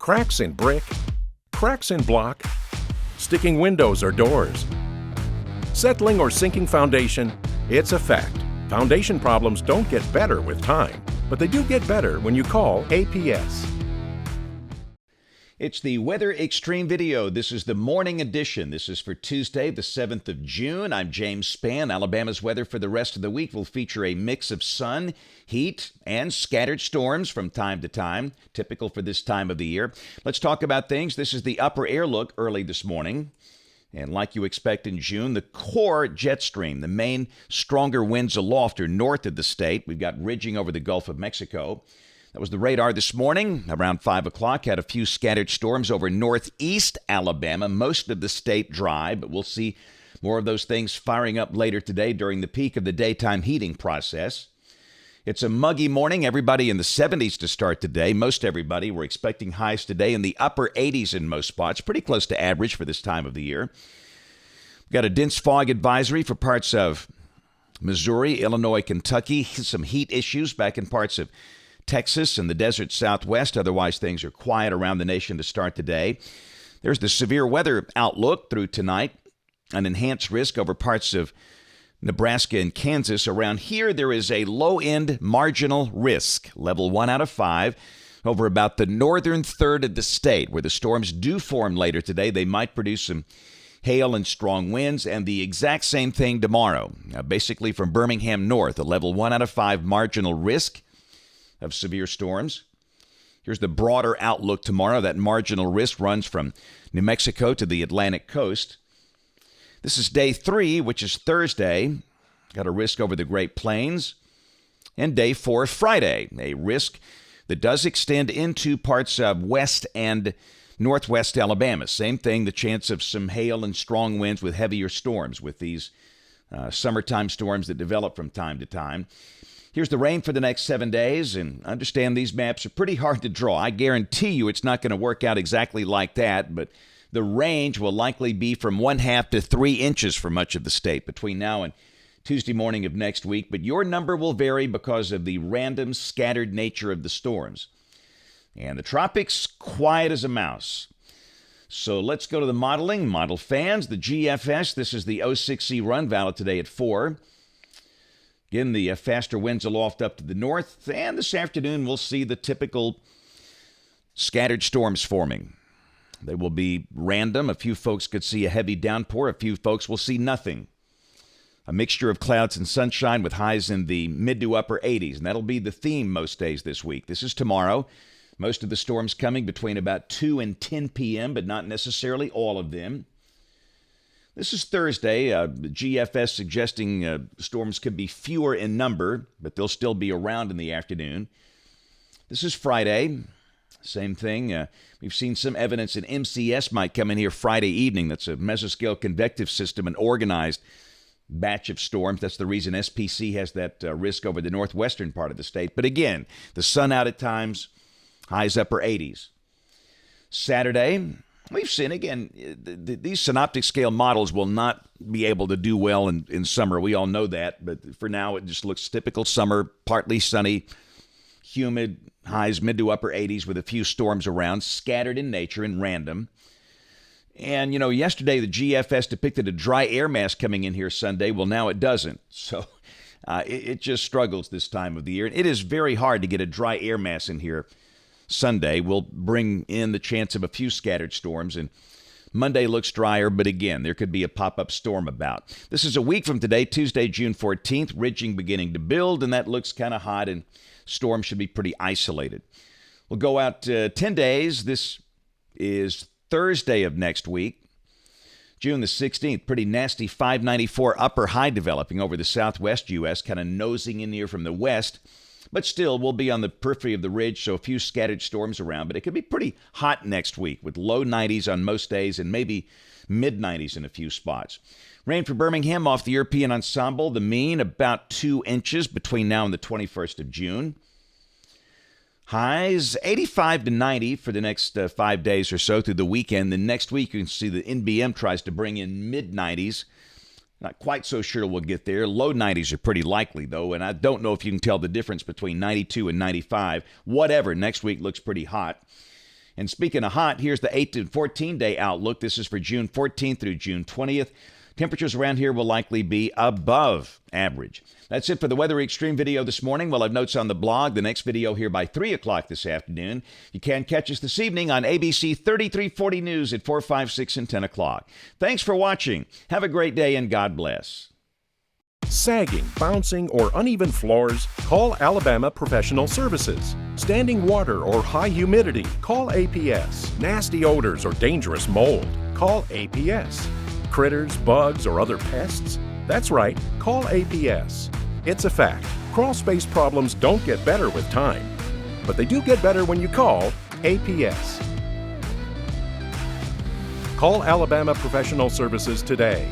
Cracks in brick, cracks in block, sticking windows or doors. Settling or sinking foundation, it's a fact. Foundation problems don't get better with time, but they do get better when you call APS. It's the Weather Xtreme video. This is the morning edition. This is for Tuesday, the 7th of June. I'm James Spann. Alabama's weather for the rest of the week will feature a mix of sun, heat, and scattered storms from time to time, typical for this time of the year. Let's talk about things. This is the upper air look early this morning. And like you expect in June, the core jet stream, the main stronger winds aloft are north of the state. We've got ridging over the Gulf of Mexico. That was the radar this morning. Around 5 o'clock, had a few scattered storms over northeast Alabama. Most of the state dry, but we'll see more of those things firing up later today during the peak of the daytime heating process. It's a muggy morning. Everybody in the 70s to start today. Most everybody. We're expecting highs today in the upper 80s in most spots. Pretty close to average for this time of the year. We've got a dense fog advisory for parts of Missouri, Illinois, Kentucky. Some heat issues back in parts of Texas and the desert Southwest. Otherwise, things are quiet around the nation to start the day. There's the severe weather outlook through tonight. An enhanced risk over parts of Nebraska and Kansas. Around here, there is a low-end marginal risk, level 1 out of 5, over about the northern third of the state, where the storms do form later today. They might produce some hail and strong winds, and the exact same thing tomorrow. Basically from Birmingham north, a level 1 out of 5 marginal risk of severe storms. Here's the broader outlook tomorrow. That marginal risk runs from New Mexico to the Atlantic coast. This is day 3, which is Thursday. Got a risk over the Great Plains. And day 4, Friday, a risk that does extend into parts of west and northwest Alabama. Same thing, the chance of some hail and strong winds with heavier storms with these summertime storms that develop from time to time. Here's the rain for the next 7 days, and understand these maps are pretty hard to draw. I guarantee you it's not going to work out exactly like that, but the range will likely be from 1/2 to 3 inches for much of the state between now and Tuesday morning of next week. But your number will vary because of the random, scattered nature of the storms. And the tropics, quiet as a mouse. So let's go to the modeling. Model fans, the GFS, this is the 06C run, valid today at 4. Again, the faster winds aloft up to the north, and this afternoon we'll see the typical scattered storms forming. They will be random. A few folks could see a heavy downpour. A few folks will see nothing. A mixture of clouds and sunshine with highs in the mid to upper 80s, and that'll be the theme most days this week. This is tomorrow. Most of the storms coming between about 2 and 10 p.m., but not necessarily all of them. This is Thursday. GFS suggesting storms could be fewer in number, but they'll still be around in the afternoon. This is Friday. Same thing. We've seen some evidence that MCS might come in here Friday evening. That's a mesoscale convective system, an organized batch of storms. That's the reason SPC has that risk over the northwestern part of the state. But again, the sun out at times, highs upper 80s. Saturday, we've seen, again, these synoptic scale models will not be able to do well in summer. We all know that. But for now, it just looks typical summer, partly sunny, humid, highs mid to upper 80s with a few storms around, scattered in nature and random. And, yesterday the GFS depicted a dry air mass coming in here Sunday. Well, now it doesn't. So it just struggles this time of the year. It is very hard to get a dry air mass in here Sunday. Will bring in the chance of a few scattered storms, and Monday looks drier, but again, there could be a pop-up storm about. This is a week from today, Tuesday, June 14th, ridging beginning to build, and that looks kind of hot, and storms should be pretty isolated. We'll go out 10 days. This is Thursday of next week, June the 16th. Pretty nasty 594 upper high developing over the southwest U.S., kind of nosing in here from the west. But still, we'll be on the periphery of the ridge, so a few scattered storms around. But it could be pretty hot next week with low 90s on most days and maybe mid-90s in a few spots. Rain for Birmingham off the European ensemble. The mean about 2 inches between now and the 21st of June. Highs 85 to 90 for the next 5 days or so through the weekend. Then next week, you can see the NBM tries to bring in mid-90s. Not quite so sure we'll get there. Low 90s are pretty likely, though, and I don't know if you can tell the difference between 92 and 95. Whatever, next week looks pretty hot. And speaking of hot, here's the 8 to 14-day outlook. This is for June 14th through June 20th. Temperatures around here will likely be above average. That's it for the Weather Xtreme video this morning. We'll have notes on the blog. The next video here by 3 o'clock this afternoon. You can catch us this evening on ABC 3340 News at 4, 5, 6, and 10 o'clock. Thanks for watching. Have a great day and God bless. Sagging, bouncing, or uneven floors? Call Alabama Professional Services. Standing water or high humidity? Call APS. Nasty odors or dangerous mold? Call APS. Critters, bugs, or other pests? That's right, call APS. It's a fact. Crawl space problems don't get better with time, but they do get better when you call APS. Call Alabama Professional Services today.